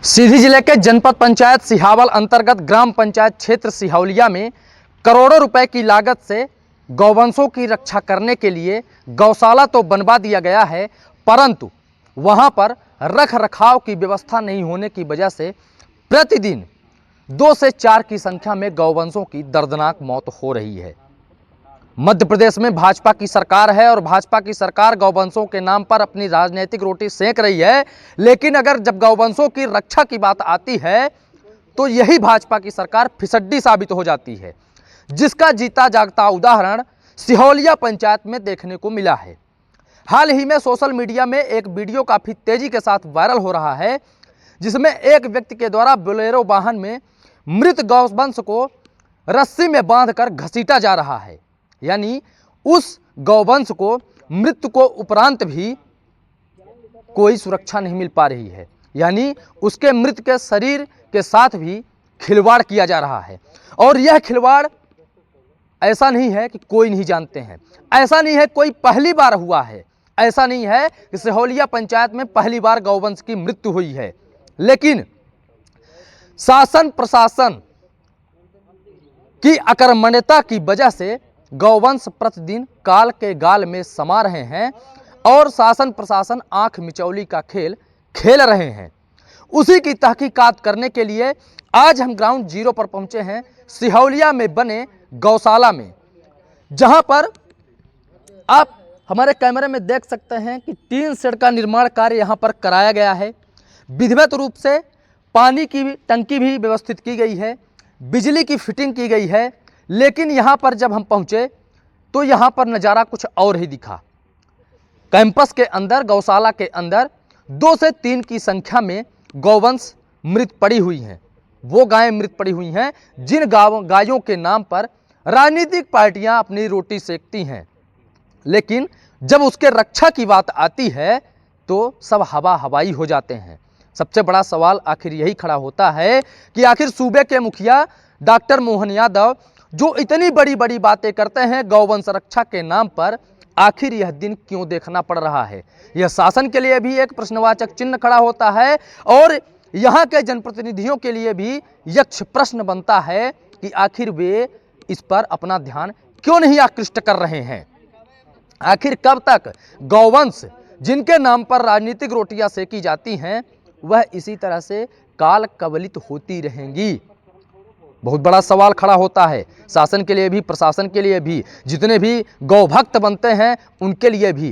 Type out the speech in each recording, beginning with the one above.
सीधी जिले के जनपद पंचायत सिहावल अंतर्गत ग्राम पंचायत क्षेत्र सिहौलिया में करोड़ों रुपए की लागत से गौवंशों की रक्षा करने के लिए गौशाला तो बनवा दिया गया है, परंतु वहां पर रख रखाव की व्यवस्था नहीं होने की वजह से प्रतिदिन 2 से 4 की संख्या में गौवंशों की दर्दनाक मौत हो रही है। मध्य प्रदेश में भाजपा की सरकार है और भाजपा की सरकार गौवंशों के नाम पर अपनी राजनीतिक रोटी सेक रही है, लेकिन अगर जब गौवंशों की रक्षा की बात आती है तो यही भाजपा की सरकार फिसड्डी साबित हो जाती है, जिसका जीता जागता उदाहरण सिहौलिया पंचायत में देखने को मिला है। हाल ही में सोशल मीडिया में एक वीडियो काफ़ी तेजी के साथ वायरल हो रहा है, जिसमें एक व्यक्ति के द्वारा बोलेरो वाहन में मृत गौवंश को रस्सी में बांधकर घसीटा जा रहा है। यानी उस गौवंश को मृत्यु को उपरांत भी कोई सुरक्षा नहीं मिल पा रही है, यानी उसके मृत के शरीर के साथ भी खिलवाड़ किया जा रहा है। और यह खिलवाड़ ऐसा नहीं है कि कोई नहीं जानते हैं, ऐसा नहीं है कोई पहली बार हुआ है, ऐसा नहीं है कि सिहौलिया पंचायत में पहली बार गौवंश की मृत्यु हुई है, लेकिन शासन प्रशासन की अकर्मण्यता की वजह से गौवंश प्रतिदिन काल के गाल में समा रहे हैं और शासन प्रशासन आंख मिचौली का खेल खेल रहे हैं। उसी की तहकीकात करने के लिए आज हम ग्राउंड जीरो पर पहुंचे हैं, सिहौलिया में बने गौशाला में, जहां पर आप हमारे कैमरे में देख सकते हैं कि 3 शेड का निर्माण कार्य यहां पर कराया गया है। विधिवत रूप से पानी की टंकी भी व्यवस्थित की गई है, बिजली की फिटिंग की गई है, लेकिन यहाँ पर जब हम पहुँचे तो यहाँ पर नज़ारा कुछ और ही दिखा। कैंपस के अंदर, गौशाला के अंदर 2 से 3 की संख्या में गौवंश मृत पड़ी हुई हैं। वो गायें मृत पड़ी हुई हैं जिन गायों के नाम पर राजनीतिक पार्टियां अपनी रोटी सेकती हैं, लेकिन जब उसके रक्षा की बात आती है तो सब हवा हवाई हो जाते हैं। सबसे बड़ा सवाल आखिर यही खड़ा होता है कि आखिर सूबे के मुखिया डॉक्टर मोहन यादव जो इतनी बड़ी बड़ी बातें करते हैं गौवंश रक्षा के नाम पर, आखिर यह दिन क्यों देखना पड़ रहा है। यह शासन के लिए भी एक प्रश्नवाचक चिन्ह खड़ा होता है और यहाँ के जनप्रतिनिधियों के लिए भी यक्ष प्रश्न बनता है कि आखिर वे इस पर अपना ध्यान क्यों नहीं आकृष्ट कर रहे हैं। आखिर कब तक गौवंश जिनके नाम पर राजनीतिक रोटियां सेकी जाती हैं वह इसी तरह से काल कवलित होती रहेंगी। बहुत बड़ा सवाल खड़ा होता है शासन के लिए भी, प्रशासन के लिए भी, जितने भी गौभक्त बनते हैं उनके लिए भी।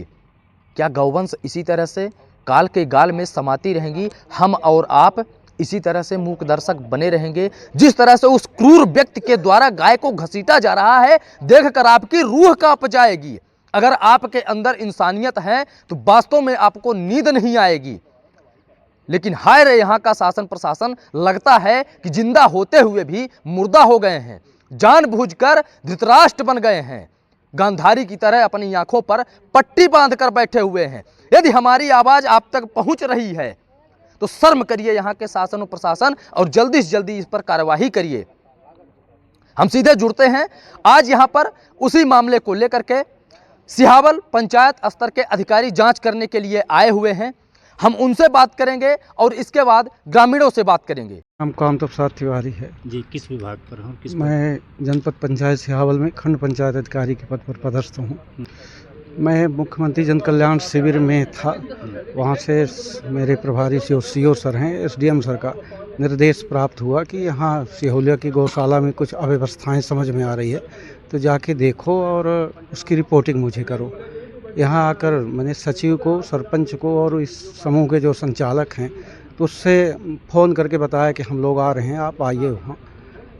क्या गौवंश इसी तरह से काल के गाल में समाती रहेंगी? हम और आप इसी तरह से मूक दर्शक बने रहेंगे? जिस तरह से उस क्रूर व्यक्ति के द्वारा गाय को घसीटा जा रहा है, देखकर आपकी रूह कांप जाएगी। अगर आपके अंदर इंसानियत है तो वास्तव में आपको नींद नहीं आएगी। लेकिन हाय रे, यहाँ का शासन प्रशासन लगता है कि जिंदा होते हुए भी मुर्दा हो गए हैं, जानबूझकर धृतराष्ट्र बन गए हैं, गांधारी की तरह अपनी आंखों पर पट्टी बांधकर बैठे हुए हैं। यदि हमारी आवाज आप तक पहुंच रही है तो शर्म करिए यहाँ के शासन और प्रशासन, और जल्दी से जल्दी इस पर कार्यवाही करिए। हम सीधे जुड़ते हैं आज यहाँ पर उसी मामले को लेकर के। सिहावल पंचायत स्तर के अधिकारी जांच करने के लिए आए हुए हैं, हम उनसे बात करेंगे और इसके बाद ग्रामीणों से बात करेंगे। हम कामतो प्रसाद तिवारी है जी। किस विभाग पर हूँ? मैं जनपद पंचायत सिहावल में खंड पंचायत अधिकारी के पद पर पदस्थ हूँ। मैं मुख्यमंत्री जन कल्याण शिविर में था, वहाँ से मेरे प्रभारी सीओ सर हैं, एसडीएम सर का निर्देश प्राप्त हुआ कि यहाँ सिहौलिया की गौशाला में कुछ अव्यवस्थाएं समझ में आ रही है, तो जाके देखो और उसकी रिपोर्टिंग मुझे करो। यहाँ आकर मैंने सचिव को, सरपंच को और इस समूह के जो संचालक हैं तो उससे फ़ोन करके बताया कि हम लोग आ रहे हैं, आप आइए वहाँ।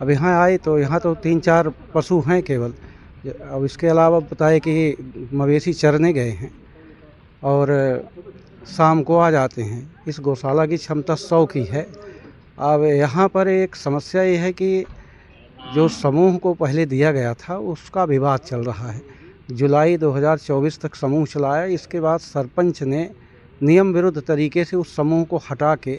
अब यहाँ आए तो यहाँ तो 3-4 पशु हैं केवल। अब इसके अलावा बताए कि मवेशी चरने गए हैं और शाम को आ जाते हैं। इस गौशाला की क्षमता 100 की है। अब यहाँ पर एक समस्या ये है कि जो समूह को पहले दिया गया था उसका विवाद चल रहा है। जुलाई 2024 तक समूह चलाया, इसके बाद सरपंच ने नियम विरुद्ध तरीके से उस समूह को हटा के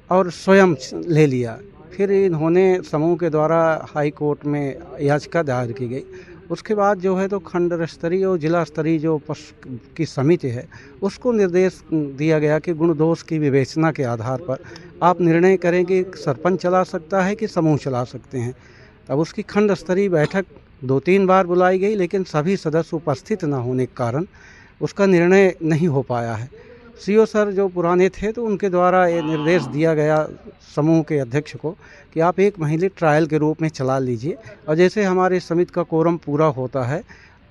और स्वयं ले लिया। फिर इन्होंने समूह के द्वारा हाई कोर्ट में याचिका दायर की गई, उसके बाद जो है तो खंड स्तरीय और जिला स्तरीय जो पशु की समिति है उसको निर्देश दिया गया कि गुण दोष की विवेचना के आधार पर आप निर्णय करें कि सरपंच चला सकता है कि समूह चला सकते हैं। तब उसकी खंड स्तरीय बैठक 2-3 बार बुलाई गई, लेकिन सभी सदस्य उपस्थित न होने के कारण उसका निर्णय नहीं हो पाया है। सीओ सर जो पुराने थे तो उनके द्वारा ये निर्देश दिया गया समूह के अध्यक्ष को कि आप 1 महीने ट्रायल के रूप में चला लीजिए, और जैसे हमारे समिति का कोरम पूरा होता है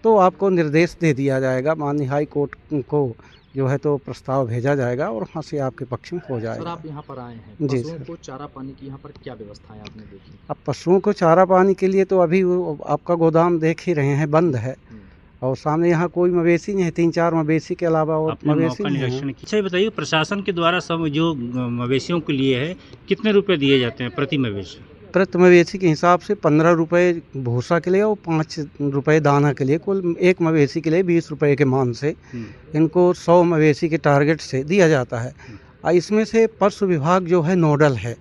तो आपको निर्देश दे दिया जाएगा, माननीय हाई कोर्ट को जो है तो प्रस्ताव भेजा जाएगा और वहाँ से आपके पक्ष में हो जाएगा। सर आप यहाँ पर आए हैं, जी पशुओं सर। को चारा पानी की यहाँ पर क्या व्यवस्थाएं आपने देखी? अब पशुओं को चारा पानी के लिए तो अभी वो आपका गोदाम देख ही रहे हैं, बंद है, और सामने यहाँ कोई मवेशी नहीं है, 3-4 मवेशी के अलावा और आपने मवेशी मौका नहीं है। निरीक्षण किया? अच्छा ये बताइए, प्रशासन के द्वारा सब जो मवेशियों के लिए है कितने रुपए दिए जाते हैं प्रति मवेशी? प्रति मवेशी के हिसाब से 15 रुपये भूसा के लिए और 5 रुपये दाना के लिए, कुल एक मवेशी के लिए 20 रुपये के मान से इनको 100 मवेशी के टारगेट से दिया जाता है। और इसमें से पशु विभाग जो है नोडल है,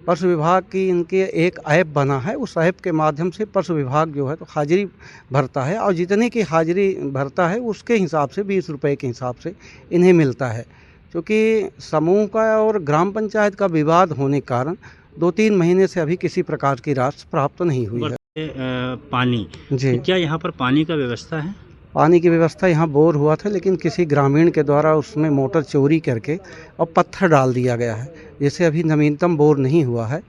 पशु विभाग की इनके एक ऐप बना है, उस ऐप के माध्यम से पशु विभाग जो है तो हाजिरी भरता है, और जितने की हाजिरी भरता है उसके हिसाब से 20 रुपये के हिसाब से इन्हें मिलता है। क्योंकि समूह का और ग्राम पंचायत का विवाद होने के कारण 2-3 महीने से अभी किसी प्रकार की राशि प्राप्त नहीं हुई है। पानी जी, क्या यहाँ पर पानी का व्यवस्था है? पानी की व्यवस्था यहाँ बोर हुआ था, लेकिन किसी ग्रामीण के द्वारा उसमें मोटर चोरी करके और पत्थर डाल दिया गया है, जैसे अभी नवीनतम बोर नहीं हुआ है।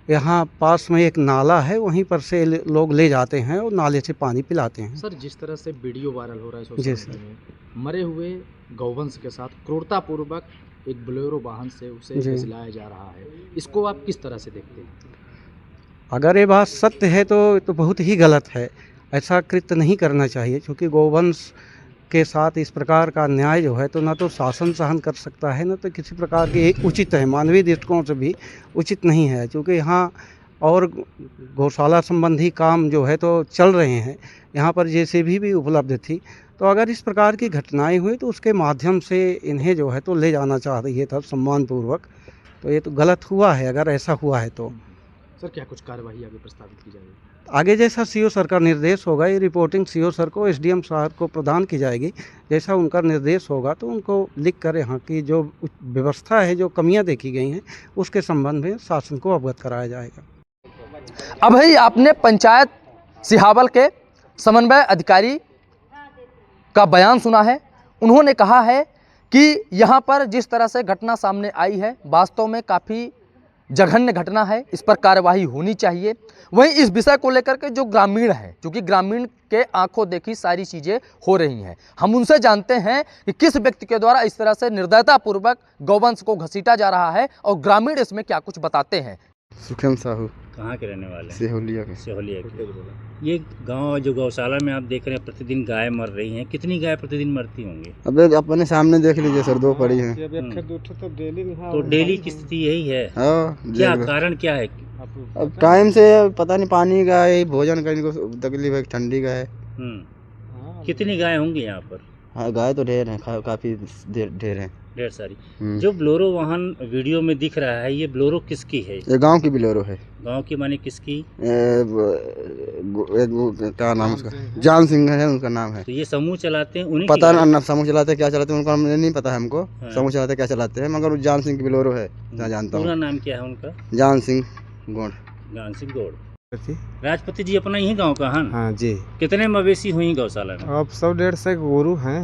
यहाँ पास में एक नाला है, वहीं पर से लोग ले जाते हैं और नाले से पानी पिलाते हैं। सर जिस तरह से वीडियो वायरल हो रहा है जी सोशल सर। मीडिया में, मरे हुए गौवंश के साथ क्रूरतापूर्वक एक बोलेरो वाहन से उसे जी। फिसलाया जा रहा है, इसको आप किस तरह से देखते हैं? अगर ये बात सत्य है तो बहुत ही गलत है, ऐसा कृत्य नहीं करना चाहिए, क्योंकि गौवंश के साथ इस प्रकार का अन्याय जो है तो ना तो शासन सहन कर सकता है, ना तो किसी प्रकार की एक उचित है, मानवीय दृष्टिकोण से भी उचित नहीं है। क्योंकि यहाँ और गौशाला संबंधी काम जो है तो चल रहे हैं, यहाँ पर जेसीबी भी उपलब्ध थी, तो अगर इस प्रकार की घटनाएं हुई तो उसके माध्यम से इन्हें जो है तो ले जाना चाहिए था सम्मानपूर्वक। तो ये तो गलत हुआ है अगर ऐसा हुआ है तो। सर क्या कुछ कार्यवाही आगे प्रस्तावित की जाएगी? आगे जैसा सीओ सर का निर्देश होगा, ये रिपोर्टिंग सीओ सर को, एसडीएम साहब को प्रदान की जाएगी। जैसा उनका निर्देश होगा तो उनको लिख कर यहाँ की जो व्यवस्था है, जो कमियां देखी गई हैं, उसके संबंध में शासन को अवगत कराया जाएगा। अब भाई आपने पंचायत सिहावल के समन्वय अधिकारी का बयान सुना है। उन्होंने कहा है कि यहाँ पर जिस तरह से घटना सामने आई है वास्तव में काफ़ी जघन्य घटना है, इस पर कार्यवाही होनी चाहिए। वहीं इस विषय को लेकर के जो ग्रामीण हैं, क्योंकि ग्रामीण के आंखों देखी सारी चीज़ें हो रही हैं, हम उनसे जानते हैं कि किस व्यक्ति के द्वारा इस तरह से निर्दयतापूर्वक गौवंश को घसीटा जा रहा है और ग्रामीण इसमें क्या कुछ बताते हैं। सुखेम साहू, कहाँ के रहने वाले हैं? सेहुलिया के। सेहोलिया के। ये गांव जो गौशाला में आप देख रहे हैं प्रतिदिन गाय मर रही हैं, कितनी गाय प्रतिदिन मरती होंगी? अबे अपने सामने देख लीजिए सर, 2 पड़ी हैं। तो डेली की स्थिति यही है? हाँ, क्या देख लो। कारण क्या है? अब टाइम से पता नहीं, पानी का है, भोजन का इनको तकलीफ है, ठंडी का है। कितनी गाय होंगी यहाँ पर? हाँ, गाय तो ढेर हैं, काफी ढेर हैं। ढेर सारी। जो ब्लोरो वाहन वीडियो में दिख रहा है, ये ब्लोरो किसकी है? ये गांव की बिलोरो है। गांव की माने किसकी? क्या नाम उसका, जान सिंह है उनका नाम है। तो ये समूह चलाते हैं उन्हीं की पता गाय? ना समूह चलाते हैं, क्या चलाते हैं उनका नहीं पता है हमको। हाँ। समूह चलाते क्या चलाते हैं, मगर जान सिंह की बिलोरो है, मैं जानता पूरा हूँ। नाम क्या है उनका? जान सिंह गौड़। ज्ञान सिंह गौड़। राजपति जी अपना यही गांव का है? हाँ जी। कितने मवेशी हुई गौशाला में? अब 100-150 गोरू हैं।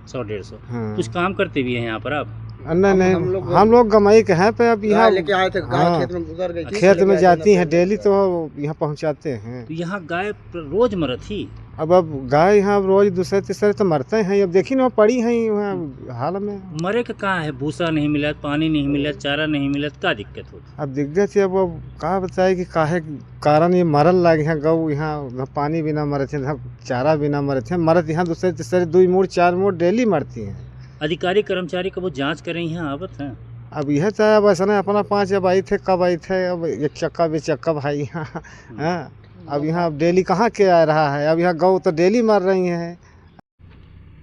100-150। हाँ। कुछ काम करते भी हैं यहाँ पर आप? नहीं, हम लोग गमई के हैं पे, अब यहाँ लेके आए थे, गाय हाँ। खेत में गुजर गई थी, खेत लेके में आए थे जाती ना। हैं डेली, तो यहाँ पहुँचाते हैं। तो यहाँ गाय रोज मरत थी? अब गाय यहाँ रोज दूसरे तीसरे तो मरते हैं। अब देखी ना पड़ी हैं वहाँ हाल में। मरे का कहाँ है? भूसा नहीं मिला, पानी नहीं मिला, चारा नहीं मिला, क्या दिक्कत होती? अब दिक्कत है, अब कहा बताए कि काहे कारण ये मरल लगे हैं गौ, यहाँ पानी बिना मरे थे, चारा बिना मरे थे, मरत यहाँ दूसरे तीसरे 2 मूड़ 4 मूड़ डेली मरती हैं। अधिकारी कर्मचारी कब जांच करें यहाँ आवत हैं? अब यह चाहे अब ऐसा नहीं अपना 5 अब आई थे, कब आई थे, अब 1 चक्का 2 चक्का भाई यहाँ। हाँ, अब यहाँ अब डेली कहाँ के आ रहा है, अब यहाँ गौ तो डेली मर रही हैं।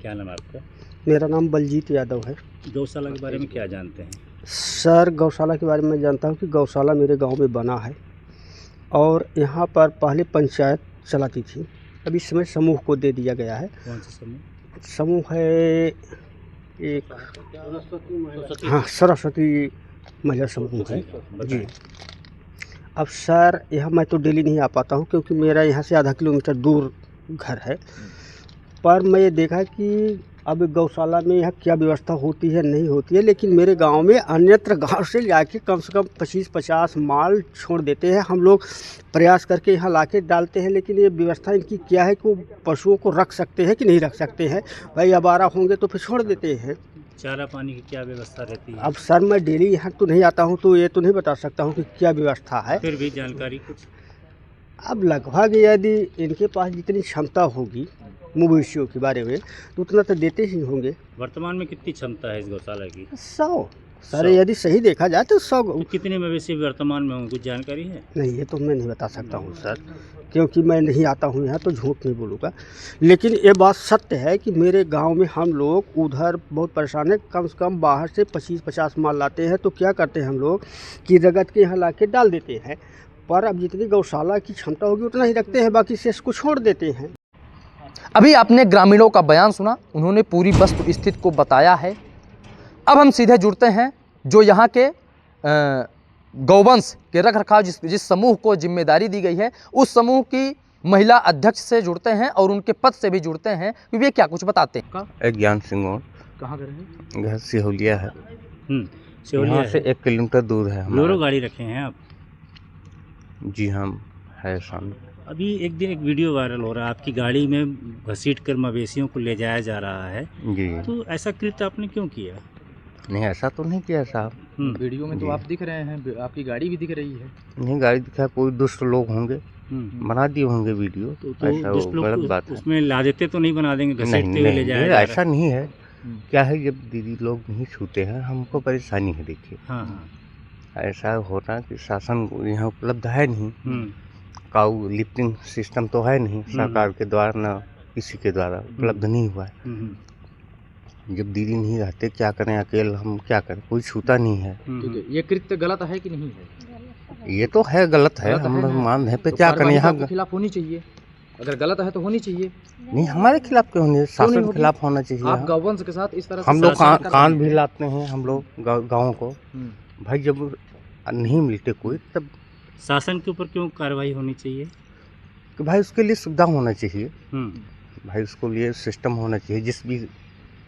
क्या नाम है आपका? मेरा नाम बलजीत यादव है। गौशाला के बारे में क्या जानते हैं? सर गौशाला के बारे में जानता हूँ कि गौशाला मेरे गांव में बना है और यहाँ पर पहले पंचायत चलाती थी। अभी इस समय समूह को दे दिया गया है। कौन सा समूह? समूह है एक, हाँ, सरस्वती महिला समूह है जी। अब सर यहाँ मैं तो डेली नहीं आ पाता हूँ क्योंकि मेरा यहाँ से आधा किलोमीटर दूर घर है, पर मैं ये देखा कि अब गौशाला में यहाँ क्या व्यवस्था होती है नहीं होती है, लेकिन मेरे गांव में अन्यत्र गांव से लाके कम से कम 25-50 माल छोड़ देते हैं। हम लोग प्रयास करके यहाँ लाके डालते हैं, लेकिन ये व्यवस्था इनकी क्या है कि वो पशुओं को रख सकते हैं कि नहीं रख सकते हैं। भाई आवारा होंगे तो फिर छोड़ देते हैं। चारा पानी की क्या व्यवस्था रहती है? अब सर मैं डेली यहाँ तो नहीं आता हूँ, तो ये तो नहीं बता सकता हूँ कि क्या व्यवस्था है। फिर भी जानकारी कुछ? अब लगभग यदि इनके पास जितनी क्षमता होगी मवेशियों के बारे में तो उतना तो देते ही होंगे। वर्तमान में कितनी क्षमता है इस गौशाला की? 100 सर, यदि सही देखा जाए तो 100। तो कितने मवेशी वर्तमान में होंगे, कुछ जानकारी है? नहीं, ये तो मैं नहीं बता सकता हूँ सर, क्योंकि मैं नहीं आता हूँ यहाँ, तो झूठ नहीं बोलूँगा। लेकिन ये बात सत्य है कि मेरे गांव में हम लोग उधर बहुत परेशान है। कम से कम बाहर से 25-50 माल लाते हैं, तो क्या करते हैं हम लोग कि रगत के यहाँ ला के डाल देते हैं। पर अब जितनी गौशाला की क्षमता होगी उतना ही रखते हैं, बाकी शेष को छोड़ देते हैं। अभी आपने ग्रामीणों का बयान सुना, उन्होंने पूरी वस्तु स्थिति को बताया है। अब हम सीधे जुड़ते हैं जो यहाँ के गौवंश के रख रखाव जिस समूह को जिम्मेदारी दी गई है, उस समूह की महिला अध्यक्ष से जुड़ते हैं और उनके पद से भी जुड़ते हैं कि वे क्या कुछ बताते हैं। ज्ञान सिंह और कहाँ घर है? घर सिहोलिया है, सिहोलिया यहाँ से 1 किलोमीटर दूर है हमारा। बोलेरो गाड़ी रखे हैं आप? जी हम है सामने। अभी एक दिन एक वीडियो वायरल हो रहा है, आपकी गाड़ी में घसीट कर मवेशियों को ले जाया जा रहा है, जी तो ऐसा कृत्य आपने क्यों किया? नहीं, ऐसा तो नहीं किया साहब। वीडियो में तो जी। आप दिख रहे हैं, आपकी गाड़ी भी दिख रही है। नहीं, गाड़ी दिखा, कोई दुष्ट लोग होंगे, बना दिए होंगे वीडियो। तो ऐसा दुष्ट वो लोग गलत बात है। उसमें ला देते तो नहीं बना देंगे, नहीं घसीटते हुए ले नहीं, जाया नहीं जा रहा ऐसा है। नहीं है। क्या है, जब दीदी लोग नहीं छूते हैं हमको परेशानी है। देखिए हाँ हाँ। ऐसा होना कि शासन यहाँ उपलब्ध है नहीं, हम्म, काउ लिफ्टिंग सिस्टम तो है नहीं सरकार के द्वारा, ना किसी के द्वारा उपलब्ध नहीं हुआ है। जब दीदी नहीं रहते क्या करें, अकेले हम क्या करें, कोई छूता नहीं है। ये कृत्य गलत है कि नहीं है? ये तो है, गलत है, हम लोग मान रहे हैं, पे क्या करें यहाँ। के खिलाफ होनी चाहिए, अगर गलत है तो होनी चाहिए। नहीं, हमारे खिलाफ क्यों नहीं, शासन के होगी? खिलाफ होना चाहिए। आप यहाँ गौवंश के साथ इस तरह से हम लोग शासन कर कान रहे भी हैं। लाते हैं, हम लोग गाँव को। भाई जब नहीं मिलते कोई, तब शासन के ऊपर क्यों कार्रवाई होनी चाहिए? कि भाई उसके लिए सुविधा होना चाहिए, हम्म, भाई उसको लिए सिस्टम होना चाहिए, जिस भी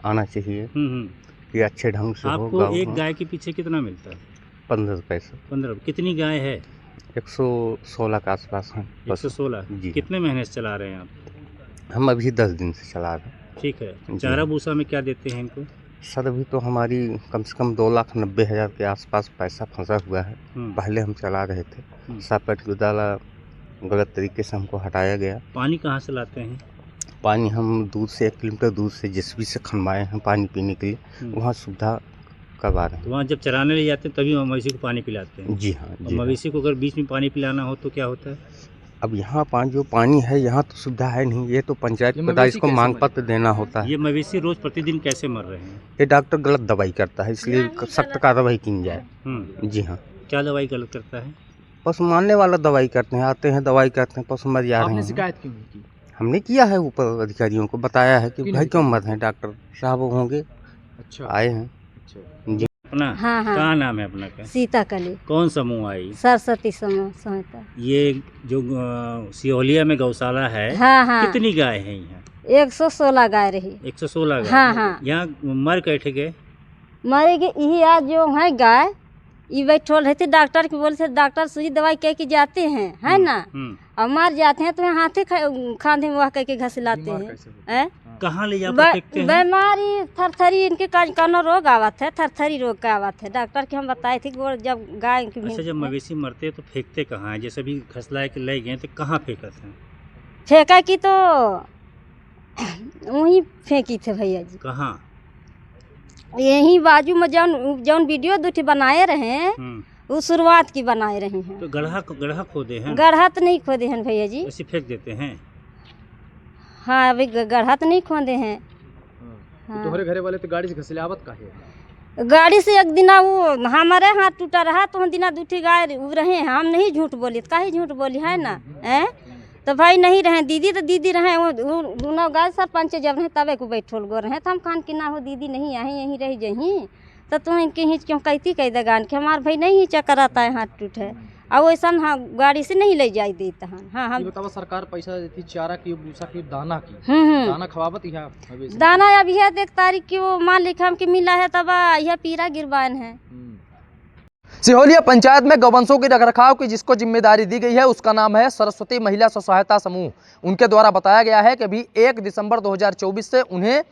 आना चाहिए हम्म। कि अच्छे ढंग से हो। आपको गाँव एक में गाय के पीछे कितना मिलता है? 15 रुपए से 15। कितनी गाय है? 116 के आसपास हैं बस। 116। जी। कितने महीने से चला रहे हैं आप? हम अभी 10 दिन से चला रहे हैं। ठीक है। जी। चारा भूसा में क्या देते हैं इनको? सर अभी तो हमारी कम से कम 2,90,000 के आसपास पैसा फंसा हुआ है। पहले हम चला रहे थे, सापेट गुदाला गलत तरीके से हमको हटाया गया। पानी कहाँ से लाते हैं? पानी हम दूर से 1 किलोमीटर दूर से जेसीबी से खनवाए हैं पानी पीने के लिए, वहाँ सुविधा करवा रहे तो वहाँ जब चराने ले जाते हैं तभी मवेशी को पानी पिलाते हैं? हैं। जी हाँ, और जी हाँ। मवेशी को अगर बीच में पानी पिलाना हो तो क्या होता है? अब यहाँ जो पानी है यहाँ तो सुविधा है नहीं, ये तो पंचायत ये पता, मवेशी इसको कैसे मांग मरे? पत्र देना होता है। ये मवेशी रोज प्रतिदिन कैसे मर रहे हैं? ये डॉक्टर गलत दवाई करता है, इसलिए सख्त कार्रवाई की जाए। जी हाँ, क्या दवाई गलत करता है? पशु मारने वाला दवाई करते हैं, आते हैं दवाई करते हैं, पशु मर जा रहे आपने हैं। शिकायत क्यों नहीं की? हमने किया है, ऊपर अधिकारियों को बताया है कि क्यों भाई नहीं क्यों मर रहे हैं, डॉक्टर साहब होंगे, अच्छा आए हैं। अच्छा। जी अपना हाँ हाँ क्या नाम है अपना का? सीता कली कौन समूह आई? सरस्वती समूह सहायता। ये जो सिहोलिया में गौशाला है, हाँ हाँ कितनी गाय है यहाँ? 116 गाय रही। 116 गाय। हाँ हाँ यहाँ मर कैसे गए? मरेगी यही आज जो है गाय, ये बैठोल रहते डॉक्टर के बोलते डॉक्टर सुई दवाई कह के जाते हैं, है ना, और मर जाते हैं तो यहाँ हाथे खांधे में वह कह के घसीलाते हैं। कहाँ ले जाकर फेंकते हैं? बीमारी थरथरी इनके कौनो रोग आवत है, थरथरी रोग का आवत है, डॉक्टर के हम बताए थे कि वो जब गाय की अच्छा, जब मवेशी मरते हैं तो फेंकते कहाँ है? जैसे अभी खसला के ले गए तो कहाँ फेंकते हैं? फेंका की तो वहीं फेंकी थे भैया जी, कहाँ? यही बाजू में जौन जौन वीडियो दूठी बनाए रहे हैं वो शुरुआत की बनाए रहे हैं। तो गड्ढा खोदे हैं? गड्ढा तो नहीं खोदे हैं भैया जी। ऐसे फेंक देते हैं? हाँ अभी गड्ढा तो नहीं खोदे हैं। हाँ। तोहरे घरे वाले तो गाड़ी से घसीलावत का है? गाड़ी से एक दिना वो हमारे हाथ टूटा रहा तो हम दिना दूठी गाय उ रहे हैं, हम नहीं झूठ बोली, काहे झूठ बोली है ना, हैं तो भाई नहीं रहे दीदी, तो दीदी रहे वो दोनों गाय सरपंच जब रहे तबे को बैठोल गो रहे, तो हम खान कि ना हो दीदी नहीं आई यहीं रह जहीं, तो तुम इनके हिंच क्यों कहती कह दगान के हमार भाई नहीं हिंचा कराता है, हाथ टूट है अब वैसा हाँ गाड़ी से नहीं ले जाई देता है। हाँ हम बतावा सरकार पैसा देती चारा की, भूसा की, दाना की, दाना खवावत यहाँ दाना अब यह 1 तारीख की वो मान लिखा हम कि मिला है तब यह पीरा गिरबान है। सिहोलिया पंचायत में गौवंशों की रखरखाव की जिसको जिम्मेदारी दी गई है उसका नाम है सरस्वती महिला स्व सहायता समूह। उनके द्वारा बताया गया है कि अभी 1 दिसंबर 2024 से उन्हें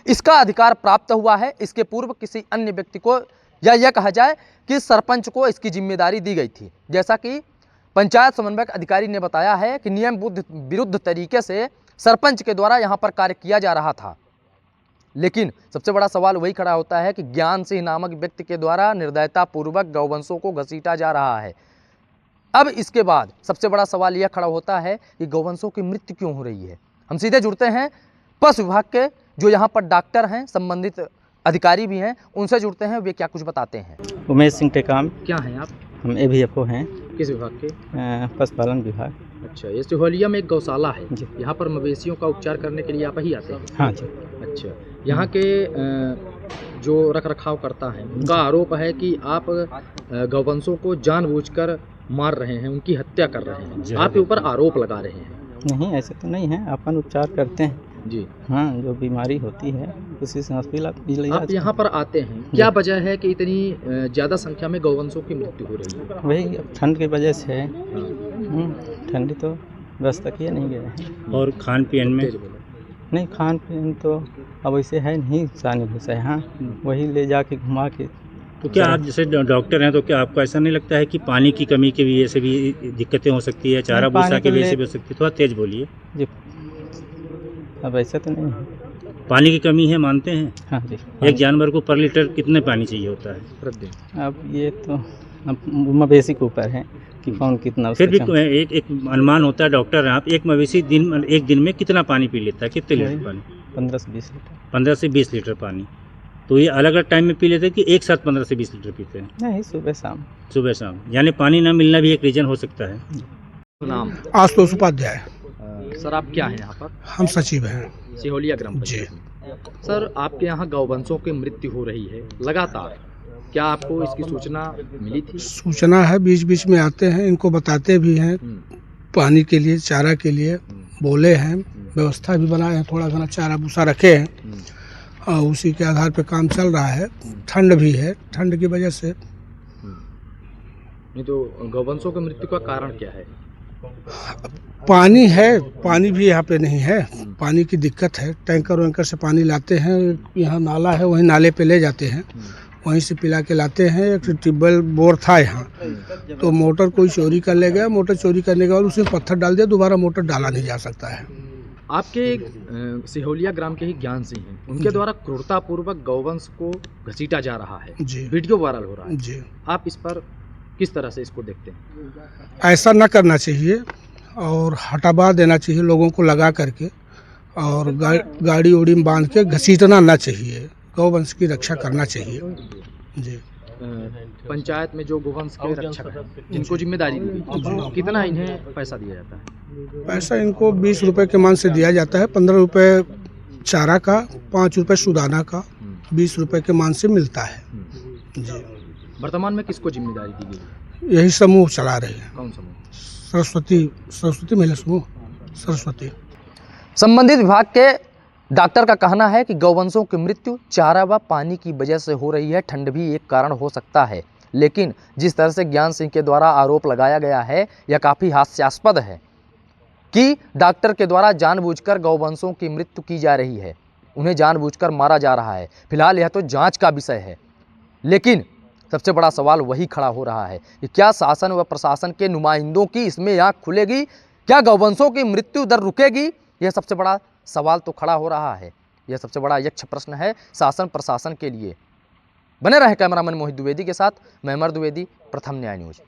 इसका अधिकार प्राप्त हुआ है। इसके पूर्व किसी अन्य व्यक्ति को या यह कहा जाए कि सरपंच को इसकी जिम्मेदारी दी गई थी। जैसा कि पंचायत समन्वयक अधिकारी ने बताया है कि नियम विरुद्ध तरीके से सरपंच के द्वारा यहाँ पर कार्य किया जा रहा था, लेकिन सबसे बड़ा सवाल वही खड़ा होता है कि ज्ञान सिंह नामक व्यक्ति के द्वारा निर्दयता पूर्वक गौवंशों को घसीटा जा रहा है। अब इसके बाद सबसे बड़ा सवाल यह खड़ा होता है कि गौवंशों की मृत्यु क्यों हो रही है। हम सीधे जुड़ते हैं पशु विभाग के जो यहाँ पर डॉक्टर हैं, संबंधित अधिकारी भी हैं, उनसे जुड़ते हैं, वे क्या कुछ बताते हैं। उमेश सिंह टेकाम। क्या हैं आप? हम AVFO हैं। किस विभाग के? पशुपालन विभाग। अच्छा, ये सिहोलिया में एक गौशाला है, यहाँ पर मवेशियों का उपचार करने के लिए आप ही आते हैं? हाँ जी। अच्छा, यहाँ के जो रखरखाव करता है उनका आरोप है कि आप गौवंशों को जानबूझकर मार रहे हैं, उनकी हत्या कर रहे हैं, आपके ऊपर आरोप लगा रहे हैं। नहीं, ऐसे तो नहीं है, अपन उपचार करते हैं जी। हाँ, जो बीमारी होती है उसी से हॉस्पिटल आप यहाँ पर आते हैं, क्या वजह है कि इतनी ज़्यादा संख्या में गौवंशों की मृत्यु हो रही है? वही ठंड की वजह से है। ठंडी तो व्यवस्था किया नहीं गया है। और खान पीन में नहीं, खान पीन तो अब वैसे है नहीं, सानी भूसा है। हाँ, वही ले जाके घुमा के। तो क्या आप जैसे डॉक्टर हैं तो क्या आपको ऐसा नहीं लगता है कि पानी की कमी की वजह से भी दिक्कतें हो सकती है, चारा भूसा की वजह से भी हो सकती है? थोड़ा तेज बोलिए जी। अब ऐसा तो नहीं है, पानी की कमी है, मानते हैं? हाँ जी। एक जानवर को पर लीटर कितने पानी चाहिए होता है प्रतिदिन? अब ये तो मवेशी के ऊपर है कि कौन कितना। फिर भी एक अनुमान होता है, डॉक्टर हैं आप, एक मवेशी एक दिन में कितना पानी पी लेता है, कितने लीटर पानी? 15 से 20 लीटर। 15 से 20 लीटर पानी। तो ये अलग अलग टाइम में पी लेते हैं कि एक साथ 15 से 20 लीटर पीते हैं? नहीं, सुबह शाम। सुबह शाम, यानी पानी ना मिलना भी एक रीजन हो सकता है। नाम? आशुतोष उपाध्याय। सर आप क्या हैं यहाँ पर? हम सचिव हैं सिहोलिया ग्राम पंचायत में। सर आपके यहाँ गौवंशों की मृत्यु हो रही है लगातार, क्या आपको इसकी सूचना मिली थी? सूचना है, बीच बीच में आते हैं, इनको बताते भी हैं, पानी के लिए, चारा के लिए बोले हैं, व्यवस्था भी बनाए हैं, थोड़ा घना चारा भूसा रखे हैं और उसी के आधार पे काम चल रहा है। ठंड भी है, ठंड की वजह से। नहीं तो गौवंशों की मृत्यु का कारण क्या है? पानी है, पानी भी यहाँ पे नहीं है, पानी की दिक्कत है। टैंकर वैंकर से पानी लाते हैं, यहाँ नाला है, वहीं नाले पे ले जाते हैं, वहीं से पिला के लाते हैं। एक ट्यूबवेल बोर था यहाँ, तो मोटर कोई चोरी कर ले गया, मोटर चोरी करने के बाद उसमें पत्थर डाल दिया, दोबारा मोटर डाला नहीं जा सकता है। आपके सिहोलिया ग्राम के ही ज्ञान सिंह हैं, उनके द्वारा क्रूरतापूर्वक गौवंश को घसीटा जा रहा है जी, वीडियो वायरल हो रहा है जी। आप इस पर किस तरह से इसको देखते हैं? ऐसा न करना चाहिए और हटावा देना चाहिए लोगों को लगा करके, और गाड़ी उड़ी में बांध के घसीटना ना चाहिए, गौवंश की रक्षा करना चाहिए जी। पंचायत में जो गौवंश के रक्षक हैं जिनको जिम्मेदारी दी गई, कितना इन्हें पैसा दिया जाता है? पैसा इनको 20 रुपए के मान से दिया जाता है। 15 रुपए चारा का, 5 रुपए सुदाना का, 20 रुपए के मान से मिलता है जी। वर्तमान में किसको जिम्मेदारी दी गई? यही समूह चला रहे हैं। कौन समूह? सरस्वती महिला समूह, सरस्वती। संबंधित विभाग के डॉक्टर का कहना है कि गौवंशों की मृत्यु चारा व पानी की वजह से हो रही है, ठंड भी एक कारण हो सकता है, लेकिन जिस तरह से ज्ञान सिंह के द्वारा आरोप लगाया गया है यह काफ़ी हास्यास्पद है कि डॉक्टर के द्वारा जानबूझकर गौवंशों की मृत्यु की जा रही है, उन्हें जानबूझकर मारा जा रहा है। फिलहाल यह तो जांच का विषय है, लेकिन सबसे बड़ा सवाल वही खड़ा हो रहा है कि क्या शासन व प्रशासन के नुमाइंदों की इसमें आँख खुलेगी? क्या गौवंशों की मृत्यु दर रुकेगी? यह सबसे बड़ा सवाल तो खड़ा हो रहा है। यह सबसे बड़ा यक्ष प्रश्न है शासन प्रशासन के लिए। बने रहे कैमरामैन मोहित द्विवेदी के साथ, मैं अमर द्विवेदी, प्रथम न्याय न्यूज।